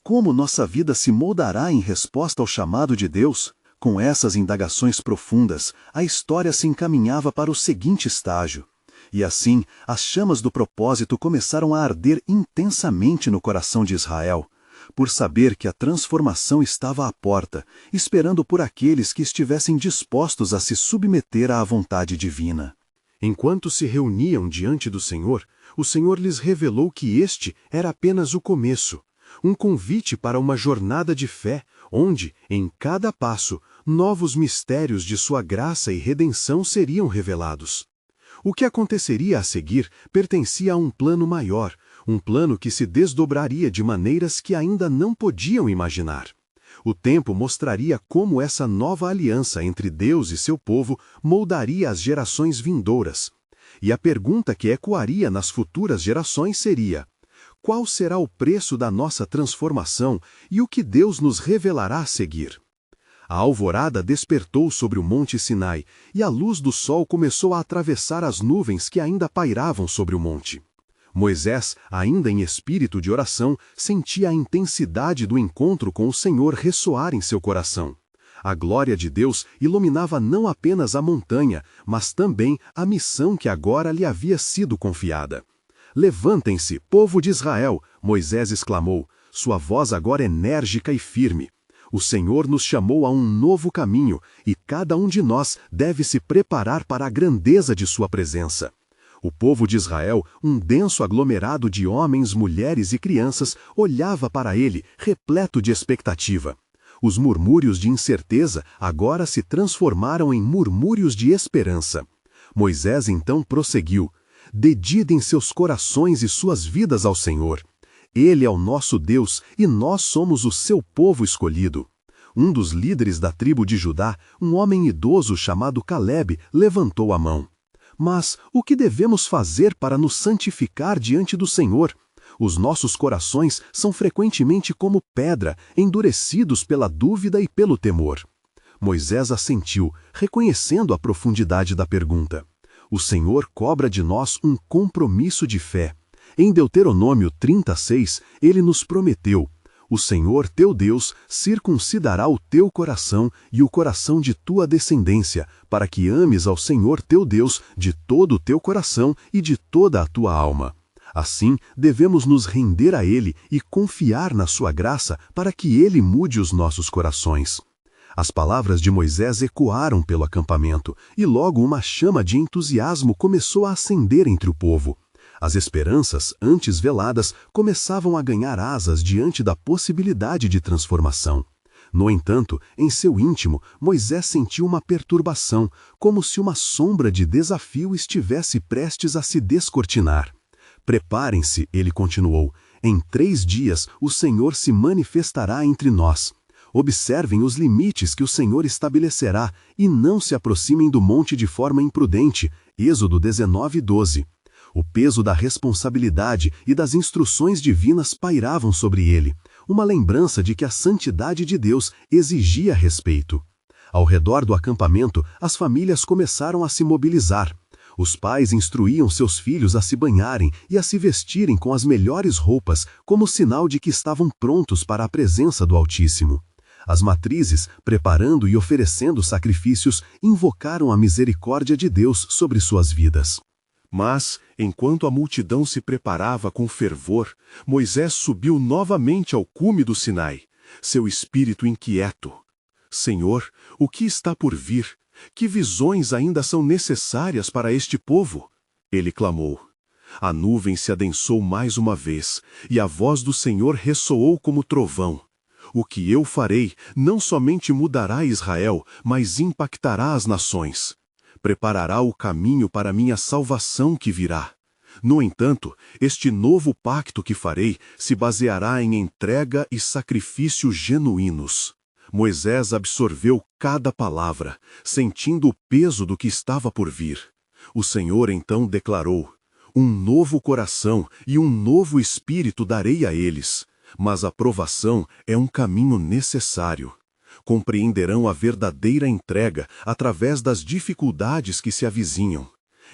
Como nossa vida se moldará em resposta ao chamado de Deus? Com essas indagações profundas, a história se encaminhava para o seguinte estágio. E assim, as chamas do propósito começaram a arder intensamente no coração de Israel, por saber que a transformação estava à porta, esperando por aqueles que estivessem dispostos a se submeter à vontade divina. Enquanto se reuniam diante do Senhor, O Senhor lhes revelou que este era apenas o começo, um convite para uma jornada de fé, onde, em cada passo, novos mistérios de sua graça e redenção seriam revelados. O que aconteceria a seguir pertencia a um plano maior, um plano que se desdobraria de maneiras que ainda não podiam imaginar. O tempo mostraria como essa nova aliança entre Deus e seu povo moldaria as gerações vindouras. E a pergunta que ecoaria nas futuras gerações seria: qual será o preço da nossa transformação e o que Deus nos revelará a seguir? A alvorada despertou sobre o monte Sinai, e a luz do sol começou a atravessar as nuvens que ainda pairavam sobre o monte. Moisés, ainda em espírito de oração, sentia a intensidade do encontro com o Senhor ressoar em seu coração. A glória de Deus iluminava não apenas a montanha, mas também a missão que agora lhe havia sido confiada. "Levantem-se, povo de Israel!" Moisés exclamou, sua voz agora enérgica e firme. O Senhor nos chamou a um novo caminho, e cada um de nós deve se preparar para a grandeza de sua presença. O povo de Israel, um denso aglomerado de homens, mulheres e crianças, olhava para ele, repleto de expectativa. Os murmúrios de incerteza agora se transformaram em murmúrios de esperança. Moisés então prosseguiu: "Dedidem seus corações e suas vidas ao Senhor. Ele é o nosso Deus e nós somos o seu povo escolhido." Um dos líderes da tribo de Judá, um homem idoso chamado Calebe, levantou a mão. "Mas o que devemos fazer para nos santificar diante do Senhor? Os nossos corações são frequentemente como pedra, endurecidos pela dúvida e pelo temor." Moisés assentiu, reconhecendo a profundidade da pergunta. O Senhor cobra de nós um compromisso de fé. Em Deuteronômio 36, ele nos prometeu: "O Senhor teu Deus circuncidará o teu coração e o coração de tua descendência, para que ames ao Senhor teu Deus de todo o teu coração e de toda a tua alma." Assim, devemos nos render a Ele e confiar na sua graça para que Ele mude os nossos corações. As palavras de Moisés ecoaram pelo acampamento, e logo uma chama de entusiasmo começou a acender entre o povo. As esperanças, antes veladas, começavam a ganhar asas diante da possibilidade de transformação. No entanto, em seu íntimo, Moisés sentiu uma perturbação, como se uma sombra de desafio estivesse prestes a se descortinar. "Preparem-se", ele continuou, "em 3 dias o Senhor se manifestará entre nós. Observem os limites que o Senhor estabelecerá e não se aproximem do monte de forma imprudente." Êxodo 19:12. O peso da responsabilidade e das instruções divinas pairavam sobre ele, uma lembrança de que a santidade de Deus exigia respeito. Ao redor do acampamento, as famílias começaram a se mobilizar. Os pais instruíam seus filhos a se banharem e a se vestirem com as melhores roupas, como sinal de que estavam prontos para a presença do Altíssimo. As matrizes, preparando e oferecendo sacrifícios, invocaram a misericórdia de Deus sobre suas vidas. Mas, enquanto a multidão se preparava com fervor, Moisés subiu novamente ao cume do Sinai, seu espírito inquieto. "Senhor, o que está por vir? Que visões ainda são necessárias para este povo?" ele clamou. A nuvem se adensou mais uma vez, e a voz do Senhor ressoou como trovão. "O que eu farei não somente mudará Israel, mas impactará as nações. Preparará o caminho para a minha salvação que virá. No entanto, este novo pacto que farei se baseará em entrega e sacrifício genuínos." Moisés absorveu cada palavra, sentindo o peso do que estava por vir. O Senhor então declarou: "Um novo coração e um novo espírito darei a eles, mas a provação é um caminho necessário. Compreenderão a verdadeira entrega através das dificuldades que se avizinham.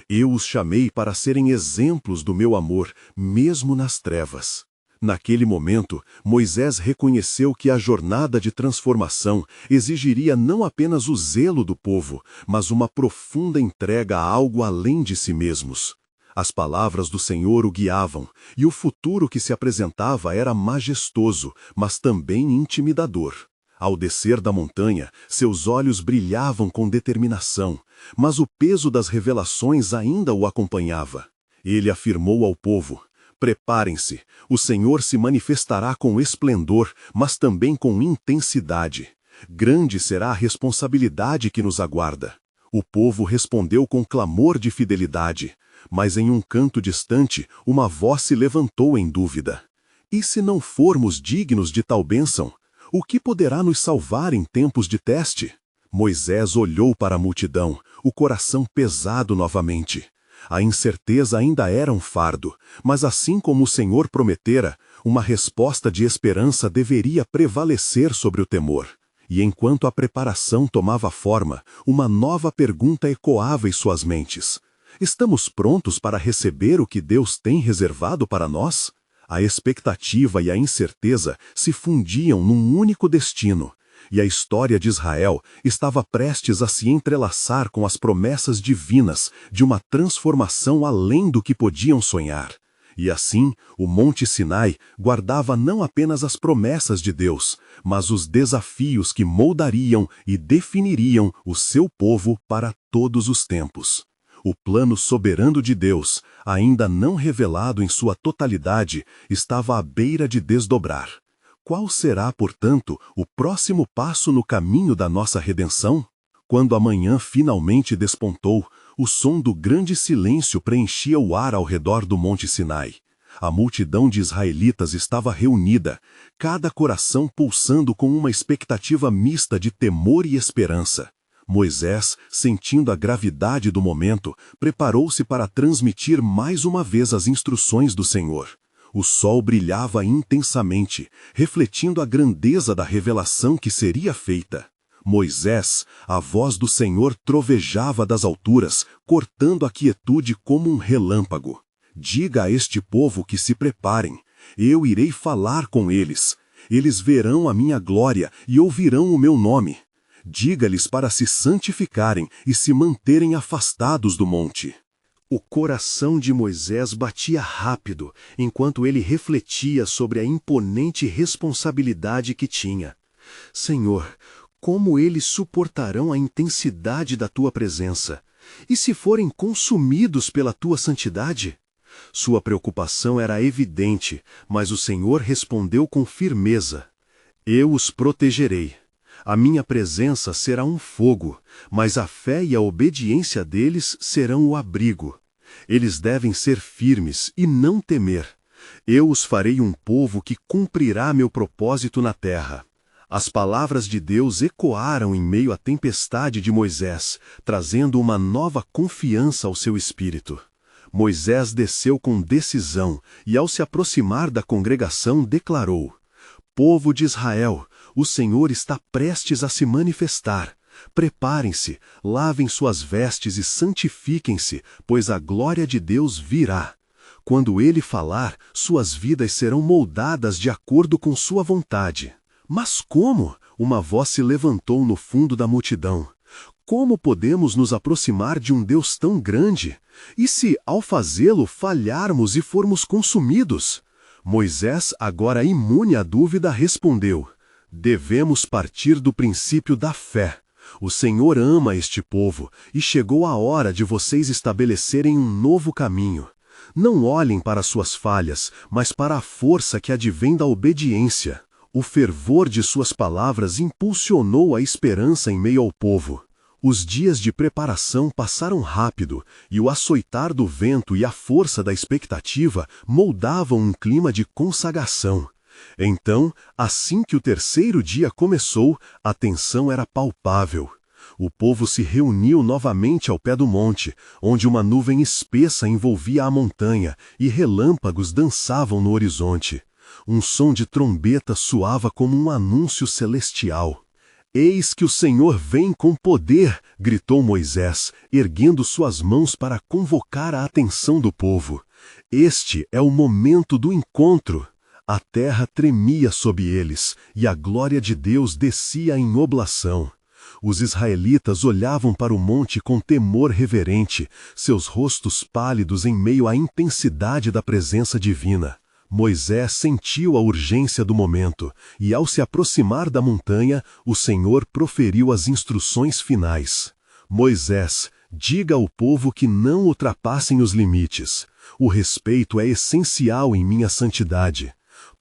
Eu os chamei para serem exemplos do meu amor, mesmo nas trevas." Naquele momento, Moisés reconheceu que a jornada de transformação exigiria não apenas o zelo do povo, mas uma profunda entrega a algo além de si mesmos. As palavras do Senhor o guiavam, e o futuro que se apresentava era majestoso, mas também intimidador. Ao descer da montanha, seus olhos brilhavam com determinação, mas o peso das revelações ainda o acompanhava. Ele afirmou ao povo: preparem-se, o Senhor se manifestará com esplendor, mas também com intensidade. Grande será a responsabilidade que nos aguarda. O povo respondeu com clamor de fidelidade, mas em um canto distante, uma voz se levantou em dúvida. E se não formos dignos de tal bênção, o que poderá nos salvar em tempos de teste? Moisés olhou para a multidão, o coração pesado novamente. A incerteza ainda era um fardo, mas assim como o Senhor prometera, uma resposta de esperança deveria prevalecer sobre o temor. E enquanto a preparação tomava forma, uma nova pergunta ecoava em suas mentes. Estamos prontos para receber o que Deus tem reservado para nós? A expectativa e a incerteza se fundiam num único destino, e a história de Israel estava prestes a se entrelaçar com as promessas divinas de uma transformação além do que podiam sonhar. E assim, o Monte Sinai guardava não apenas as promessas de Deus, mas os desafios que moldariam e definiriam o seu povo para todos os tempos. O plano soberano de Deus, ainda não revelado em sua totalidade, estava à beira de desdobrar. Qual será, portanto, o próximo passo no caminho da nossa redenção? Quando a manhã finalmente despontou, o som do grande silêncio preenchia o ar ao redor do Monte Sinai. A multidão de israelitas estava reunida, cada coração pulsando com uma expectativa mista de temor e esperança. Moisés, sentindo a gravidade do momento, preparou-se para transmitir mais uma vez as instruções do Senhor. O sol brilhava intensamente, refletindo a grandeza da revelação que seria feita. Moisés, a voz do Senhor trovejava das alturas, cortando a quietude como um relâmpago. Diga a este povo que se preparem, eu irei falar com eles. Eles verão a minha glória e ouvirão o meu nome. Diga-lhes para se santificarem e se manterem afastados do monte. O coração de Moisés batia rápido, enquanto ele refletia sobre a imponente responsabilidade que tinha. Senhor, como eles suportarão a intensidade da tua presença? E se forem consumidos pela tua santidade? Sua preocupação era evidente, mas o Senhor respondeu com firmeza: eu os protegerei. A minha presença será um fogo, mas a fé e a obediência deles serão o abrigo. Eles devem ser firmes e não temer. Eu os farei um povo que cumprirá meu propósito na terra. As palavras de Deus ecoaram em meio à tempestade de Moisés, trazendo uma nova confiança ao seu espírito. Moisés desceu com decisão e, ao se aproximar da congregação, declarou: povo de Israel, o Senhor está prestes a se manifestar. Preparem-se, lavem suas vestes e santifiquem-se, pois a glória de Deus virá. Quando ele falar, suas vidas serão moldadas de acordo com sua vontade. Mas como? Uma voz se levantou no fundo da multidão. Como podemos nos aproximar de um Deus tão grande? E se, ao fazê-lo, falharmos e formos consumidos? Moisés, agora imune à dúvida, respondeu: devemos partir do princípio da fé. O Senhor ama este povo, e chegou a hora de vocês estabelecerem um novo caminho. Não olhem para suas falhas, mas para a força que advém da obediência. O fervor de suas palavras impulsionou a esperança em meio ao povo. Os dias de preparação passaram rápido, e o açoitar do vento e a força da expectativa moldavam um clima de consagração. Então, assim que o terceiro dia começou, a tensão era palpável. O povo se reuniu novamente ao pé do monte, onde uma nuvem espessa envolvia a montanha e relâmpagos dançavam no horizonte. Um som de trombeta soava como um anúncio celestial. Eis que o Senhor vem com poder, gritou Moisés, erguendo suas mãos para convocar a atenção do povo. Este é o momento do encontro. A terra tremia sob eles, e a glória de Deus descia em oblação. Os israelitas olhavam para o monte com temor reverente, seus rostos pálidos em meio à intensidade da presença divina. Moisés sentiu a urgência do momento, e ao se aproximar da montanha, o Senhor proferiu as instruções finais. Moisés, diga ao povo que não ultrapassem os limites. O respeito é essencial em minha santidade.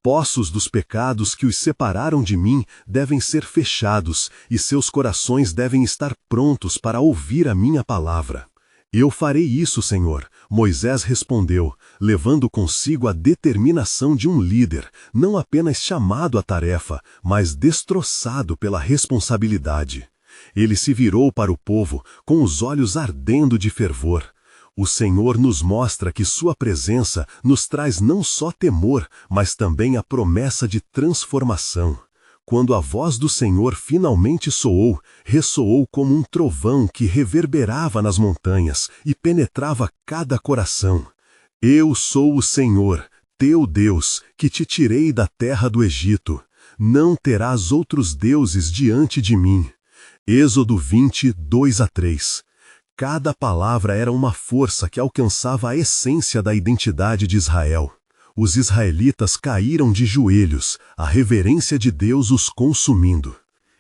Poços dos pecados que os separaram de mim devem ser fechados e seus corações devem estar prontos para ouvir a minha palavra. Eu farei isso, Senhor, Moisés respondeu, levando consigo a determinação de um líder, não apenas chamado à tarefa, mas destroçado pela responsabilidade. Ele se virou para o povo, com os olhos ardendo de fervor. O Senhor nos mostra que sua presença nos traz não só temor, mas também a promessa de transformação. Quando a voz do Senhor finalmente soou, ressoou como um trovão que reverberava nas montanhas e penetrava cada coração. Eu sou o Senhor, teu Deus, que te tirei da terra do Egito. Não terás outros deuses diante de mim. Êxodo 20, 2-3. Cada palavra era uma força que alcançava a essência da identidade de Israel. Os israelitas caíram de joelhos, a reverência de Deus os consumindo.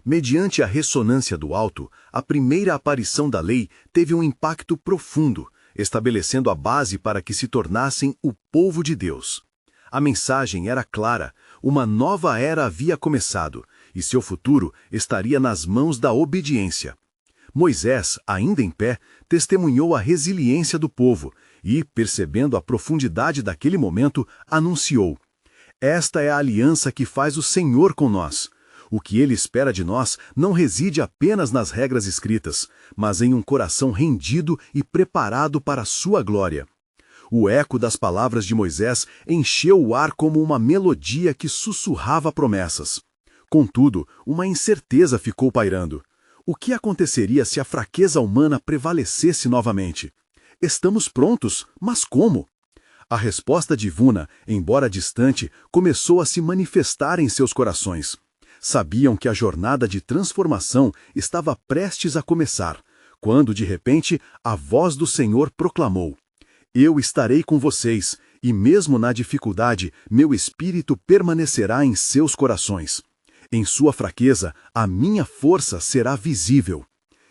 Mediante a ressonância do alto, a primeira aparição da lei teve um impacto profundo, estabelecendo a base para que se tornassem o povo de Deus. A mensagem era clara, uma nova era havia começado, e seu futuro estaria nas mãos da obediência. Moisés, ainda em pé, testemunhou a resiliência do povo e, percebendo a profundidade daquele momento, anunciou: "Esta é a aliança que faz o Senhor com nós. O que Ele espera de nós não reside apenas nas regras escritas, mas em um coração rendido e preparado para a sua glória." O eco das palavras de Moisés encheu o ar como uma melodia que sussurrava promessas. Contudo, uma incerteza ficou pairando. O que aconteceria se a fraqueza humana prevalecesse novamente? Estamos prontos, mas como? A resposta divina, embora distante, começou a se manifestar em seus corações. Sabiam que a jornada de transformação estava prestes a começar, quando, de repente, a voz do Senhor proclamou: "Eu estarei com vocês, e mesmo na dificuldade, meu espírito permanecerá em seus corações. Em sua fraqueza, a minha força será visível."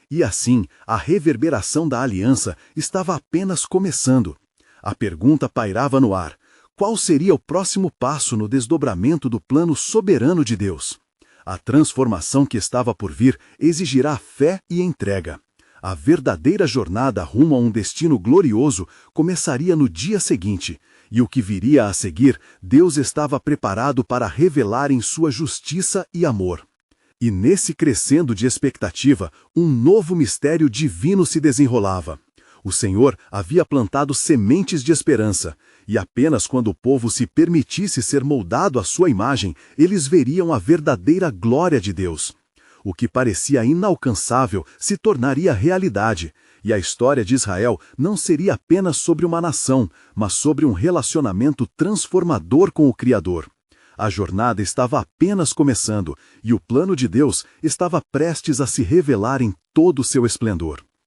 E assim, a reverberação da aliança estava apenas começando. A pergunta pairava no ar: qual seria o próximo passo no desdobramento do plano soberano de Deus? A transformação que estava por vir exigirá fé e entrega. A verdadeira jornada rumo a um destino glorioso começaria no dia seguinte, e o que viria a seguir, Deus estava preparado para revelar em sua justiça e amor. E nesse crescendo de expectativa, um novo mistério divino se desenrolava. O Senhor havia plantado sementes de esperança, e apenas quando o povo se permitisse ser moldado à sua imagem, eles veriam a verdadeira glória de Deus. O que parecia inalcançável se tornaria realidade, e a história de Israel não seria apenas sobre uma nação, mas sobre um relacionamento transformador com o Criador. A jornada estava apenas começando, e o plano de Deus estava prestes a se revelar em todo o seu esplendor.